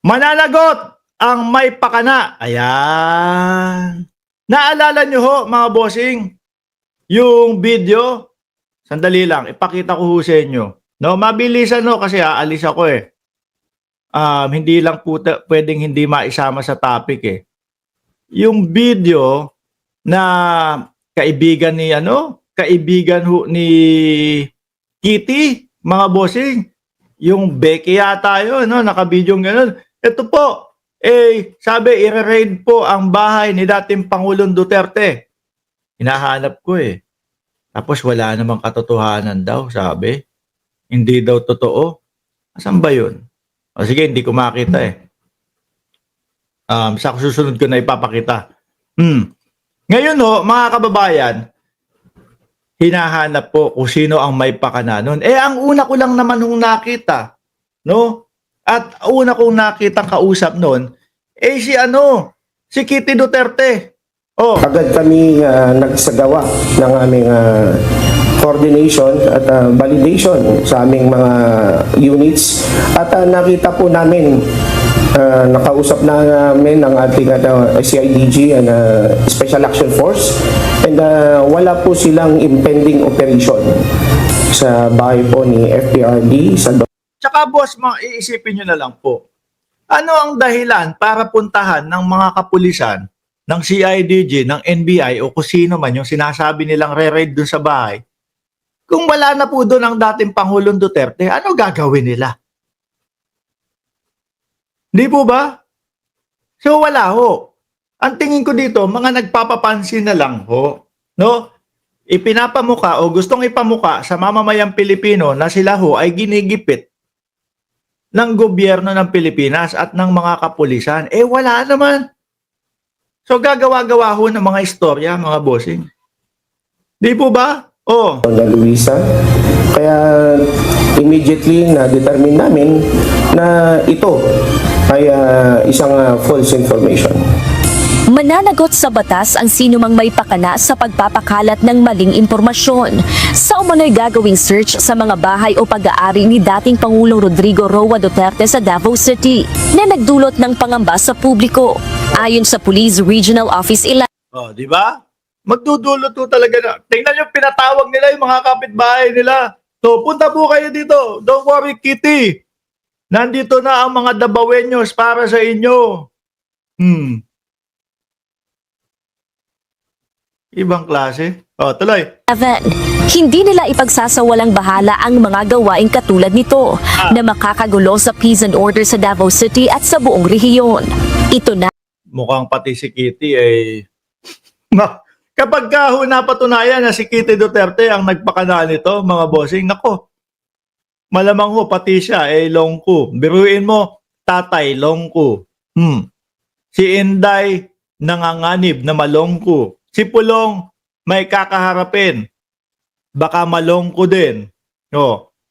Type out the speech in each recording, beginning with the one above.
Mananagot ang may pakana. Ayan. Naalala nyo ho, mga bossing, yung video? Sandali lang, ipakita ko ho sa inyo. No, mabilisan ho kasi aalis ako eh. Hindi lang po pwedeng hindi maisama sa topic eh. Yung video na kaibigan ni Kitty, mga bossing. Yung Becky yata yun, no? Nakabidyong ganun. Ito po, sabi, i-raid po ang bahay ni dating Pangulong Duterte. Hinahanap ko eh. Tapos wala namang katotohanan daw, sabi. Hindi daw totoo. Asan ba yun? O sige, hindi ko makita eh. Sa susunod ko na ipapakita. Ngayon no, mga kababayan, hinahanap po kung sino ang may pakana nun. Ang una ko lang naman nung nakita, no? At una kong nakitang kausap nun, si Kitty Duterte. Agad kami nagsagawa ng aming coordination at validation sa aming mga units at nakita po namin nakausap na namin ang ating CIDG and Special Action Force and wala po silang impending operation sa bahay po ni FPRD sa Tsaka boss, iisipin nyo na lang po. Ano ang dahilan para puntahan ng mga kapulisan, ng CIDG, ng NBI o kung sino man yung sinasabi nilang re-raid dun sa bahay? Kung wala na po doon ang dating Pangulong Duterte, ano gagawin nila? Di po ba? So wala ho. Ang tingin ko dito, mga nagpapapansin na lang ho. No? Ipinapamuka o gustong ipamuka sa mamamayang Pilipino na sila ho ay ginigipit ng gobyerno ng Pilipinas at ng mga kapulisan. Wala naman. So gagawa-gawa ho ng mga istorya, mga bossing. Di po ba? Dona Luisa. Kaya immediately na-determine namin na ito ay isang false information. Mananagot sa batas ang sinumang may pakana sa pagpapakalat ng maling impormasyon. Sa umano'y gagawing search sa mga bahay o pag-aari ni dating Pangulong Rodrigo Roa Duterte sa Davao City na nagdulot ng pangamba sa publiko. Ayon sa Police Regional Office 11, di ba? Magdudulot po talaga na. Tingnan nyo, pinatawag nila yung mga kapitbahay nila. So, punta po kayo dito. Don't worry, Kitty. Nandito na ang mga Davaoeños para sa inyo. Ibang klase. Tuloy. hindi nila ipagsasawalang bahala ang mga gawaing katulad nito na makakagulo sa peace and order sa Davao City at sa buong rehiyon. Ito na. Mukhang pati si Kitty ay... Kapag napatunayan na si Kitty Duterte ang nagpakana nito, mga bossing, nako, malamang ho, pati siya, longko. Biruin mo, tatay, longko. Si Inday, nanganganib na malongko. Si Pulong, may kakaharapin. Baka malongko din.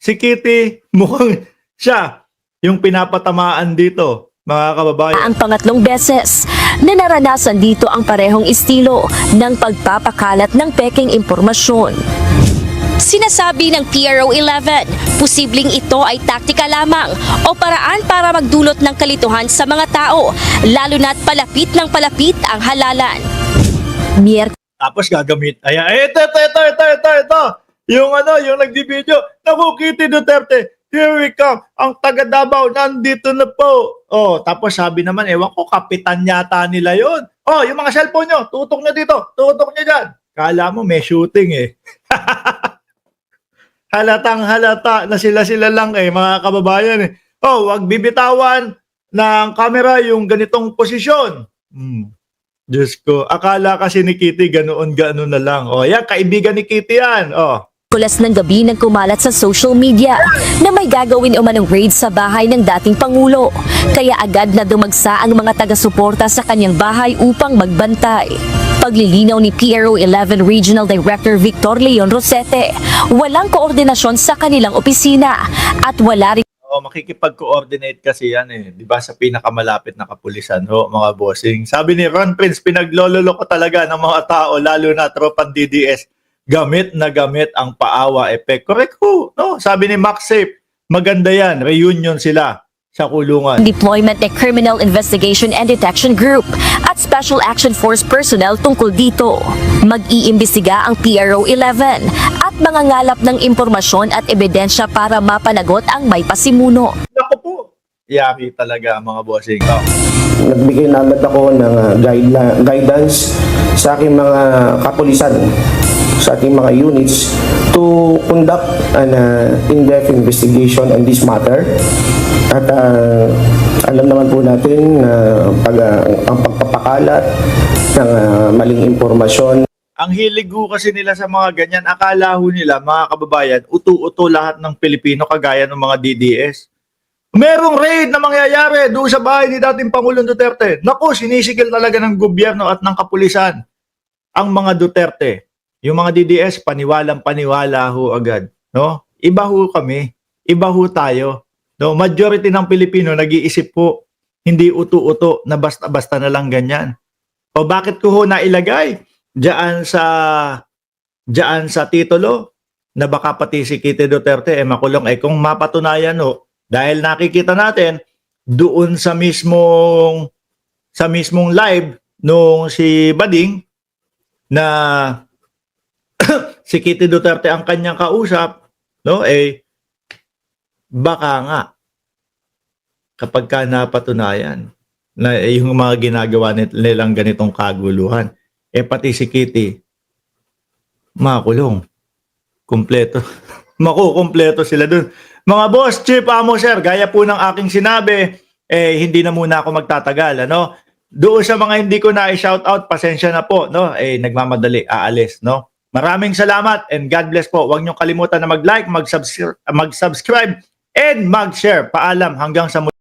Si Kitty, mukhang siya, yung pinapatamaan dito, mga kababayan. Ang pangatlong beses na naranasan dito ang parehong estilo ng pagpapakalat ng peking impormasyon. Sinasabi ng PRO 11, posibleng ito ay taktika lamang o paraan para magdulot ng kalituhan sa mga tao, lalo na't palapit ng palapit ang halalan. Tapos gagamit. Ito. Yung nagdi-video. Naku, Kitty Duterte. Here we come. Ang taga Davao, nandito na po. Tapos sabi naman, ewan ko, kapitan yata nila yon. Yung mga cellphone nyo, tutok nyo dito. Tutok nyo dyan. Kala mo, may shooting eh. Halatang halata na sila lang mga kababayan eh. Wag bibitawan ng camera yung ganitong posisyon. Diyos ko, akala kasi ni Kitty ganoon na lang. Yan, kaibigan ni Kitty yan. Kulas ng gabi nang kumalat sa social media na may gagawin umanong raid sa bahay ng dating Pangulo. Kaya agad na dumagsa ang mga taga-suporta sa kanyang bahay upang magbantay. Paglilinaw ni PRO 11 Regional Director Victor Leon Rosete, walang koordinasyon sa kanilang opisina at wala rin makikipag-coordinate kasi yan di ba, sa pinakamalapit na kapulisan mga bossing. Sabi ni Ron Prince, pinaglololo ko talaga ng mga tao, lalo na tropang DDS. Gamit na gamit ang paawa effect. Correct ho. Sabi ni Max Safe, maganda yan, reunion sila. sa kulungan. Deployment ng Criminal Investigation and Detection Group at Special Action Force personnel tungkol dito. Mag-iimbestiga ang PRO 11 at mangangalap ng impormasyon at ebidensya para mapanagot ang may pasimuno. Naku po, yaki talaga ang mga bossing. Nagbigay na agad ako ng guidance sa aking mga kapulisan, sa ating mga units to conduct an in-depth investigation on this matter. At alam naman po natin na ang pagpapakalat ng maling impormasyon. Ang hilig ho kasi nila sa mga ganyan, akala ho nila mga kababayan, uto-uto lahat ng Pilipino kagaya ng mga DDS. Merong raid na mangyayari doon sa bahay ni dating Pangulong Duterte. Naku, sinisigil talaga ng gobyerno at ng kapulisan ang mga Duterte. Yung mga DDS, paniwalang-paniwala ho agad. No? Iba ho kami. Iba ho tayo. No? Majority ng Pilipino nag-iisip po, hindi uto-uto na basta-basta na lang ganyan. O bakit ko ho nailagay diyan sa titulo na baka pati si Kitty Duterte makulong? Kung mapatunayan ho, dahil nakikita natin doon sa mismong live nung si Bading na si Kitty Duterte ang kanyang kausap, no? Baka nga kapag ka napatunayan na yung mga ginagawa nilang ganitong kaguluhan, pati si Kitty makulong. Kumpleto. Makukumpleto sila dun. Mga boss, chief, amo, sir, gaya po ng aking sinabi, hindi na muna ako magtatagal, ano? Doon sa mga hindi ko na i-shoutout, pasensya na po, no? Nagmamadali, aalis, no? Maraming salamat and God bless po. Huwag niyong kalimutan na mag-like, mag-subscribe, and mag-share. Paalam hanggang sa muli.